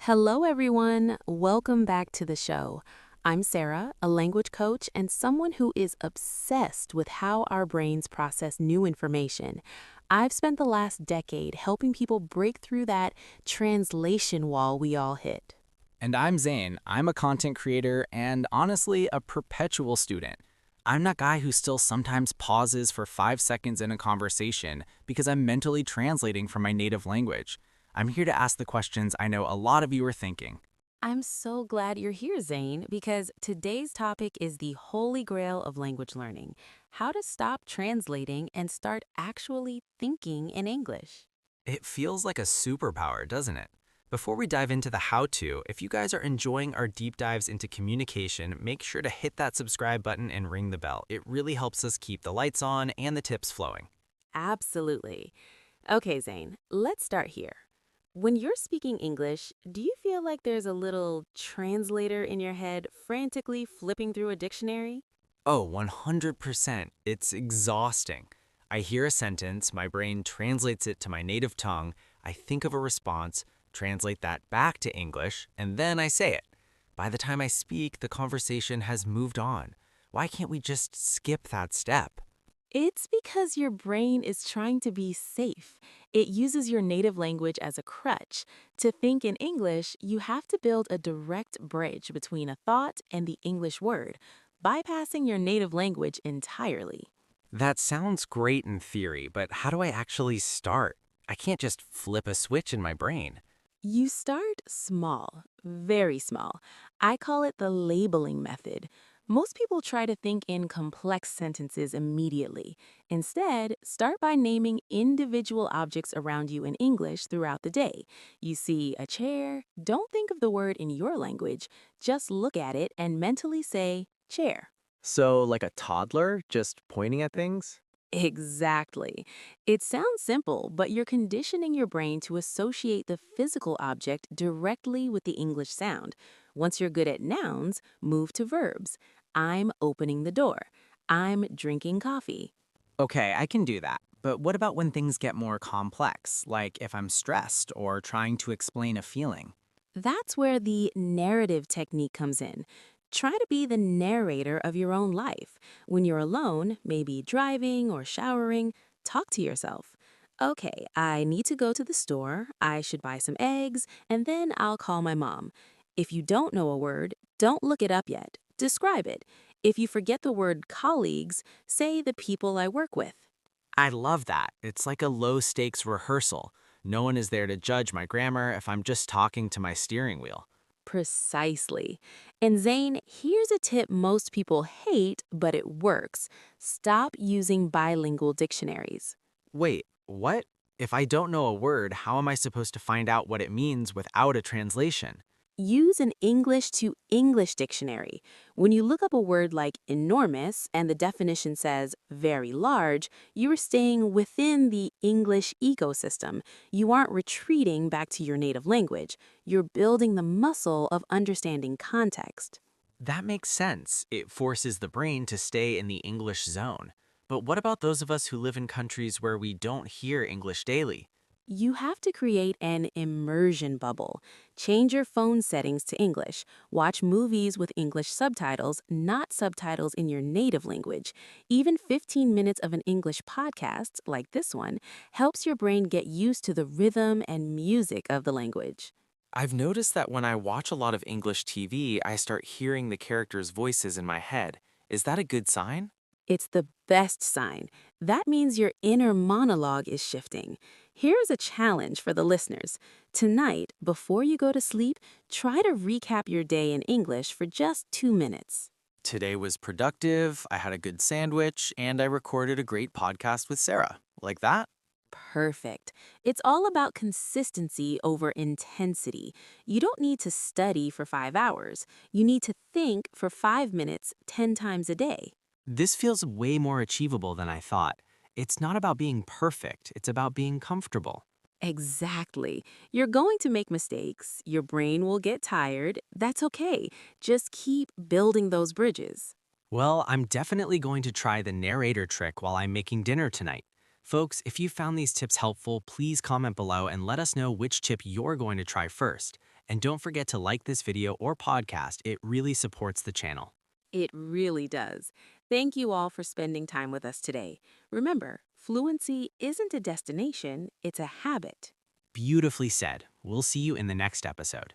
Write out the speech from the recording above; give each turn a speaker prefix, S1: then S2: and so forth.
S1: Hello, everyone. Welcome back to the show. I'm Sarah, a language coach and someone who is obsessed with how our brains process new information. I've spent the last decade helping people break through that translation wall we all hit.
S2: And I'm Zane. I'm a content creator and honestly a perpetual student. I'm that guy who still sometimes pauses for 5 seconds in a conversation because I'm mentally translating from my native language. I'm here to ask the questions I know a lot of you are thinking.
S1: I'm so glad you're here, Zane, because today's topic is the holy grail of language learning: how to stop translating and start actually thinking in English.
S2: It feels like a superpower, doesn't it? Before we dive into the how-to, if you guys are enjoying our deep dives into communication, make sure to hit that subscribe button and ring the bell. It really helps us keep the lights on and the tips flowing.
S1: Absolutely. Okay, Zane, let's start here. When you're speaking English, do you feel like there's a little translator in your head frantically flipping through a dictionary?
S2: Oh, 100%. It's exhausting. I hear a sentence, my brain translates it to my native tongue, I think of a response, translate that back to English, and then I say it. By the time I speak, the conversation has moved on. Why can't we just skip that step?
S1: It's because your brain is trying to be safe. It uses your native language as a crutch. To think in English, you have to build a direct bridge between a thought and the English word, bypassing your native language entirely.
S2: That sounds great in theory, but how do I actually start? I can't just flip a switch in my brain.
S1: You start small, very small. I call it the labeling method. Most people try to think in complex sentences immediately. Instead, start by naming individual objects around you in English throughout the day. You see a chair, don't think of the word in your language. Just look at it and mentally say, chair.
S3: So, like a toddler just pointing at things?
S1: Exactly. It sounds simple, but you're conditioning your brain to associate the physical object directly with the English sound. Once you're good at nouns, move to verbs. I'm opening the door. I'm drinking coffee.
S2: Okay, I can do that. But what about when things get more complex, like if I'm stressed or trying to explain a feeling?
S1: That's where the narrative technique comes in. Try to be the narrator of your own life. When you're alone, maybe driving or showering, talk to yourself. Okay, I need to go to the store, I should buy some eggs, and then I'll call my mom. If you don't know a word, don't look it up yet. Describe it. If you forget the word colleagues, say the people I work with.
S2: I love that. It's like a low stakes rehearsal. No one is there to judge my grammar if I'm just talking to my steering wheel.
S1: Precisely. And Zane, here's a tip most people hate, but it works. Stop using bilingual dictionaries.
S2: Wait, what? If I don't know a word, how am I supposed to find out what it means without a translation?
S1: Use an English to English dictionary. When you look up a word like enormous and the definition says very large, you are staying within the English ecosystem. You aren't retreating back to your native language. You're building the muscle of understanding context.
S2: That makes sense. It forces the brain to stay in the English zone. But what about those of us who live in countries where we don't hear English daily?
S1: You have to create an immersion bubble. Change your phone settings to English. Watch movies with English subtitles, not subtitles in your native language. Even 15 minutes of an English podcast, like this one, helps your brain get used to the rhythm and music of the language.
S3: I've noticed that when I watch a lot of English TV, I start hearing the characters' voices in my head. Is that a good sign?
S1: It's the best sign. That means your inner monologue is shifting. Here's a challenge for the listeners. Tonight, before you go to sleep, try to recap your day in English for just 2 minutes.
S3: Today was productive, I had a good sandwich, and I recorded a great podcast with Sarah. Like that?
S1: Perfect. It's all about consistency over intensity. You don't need to study for 5 hours. You need to think for 5 minutes 10 times a day.
S2: This feels way more achievable than I thought. It's not about being perfect, it's about being comfortable.
S1: Exactly. You're going to make mistakes. Your brain will get tired. That's okay. Just keep building those bridges.
S2: Well, I'm definitely going to try the narrator trick while I'm making dinner tonight. Folks, if you found these tips helpful, please comment below and let us know which tip you're going to try first. And don't forget to like this video or podcast. It really supports the channel.
S1: It really does. Thank you all for spending time with us today. Remember, fluency isn't a destination, it's a habit.
S2: Beautifully said. We'll see you in the next episode.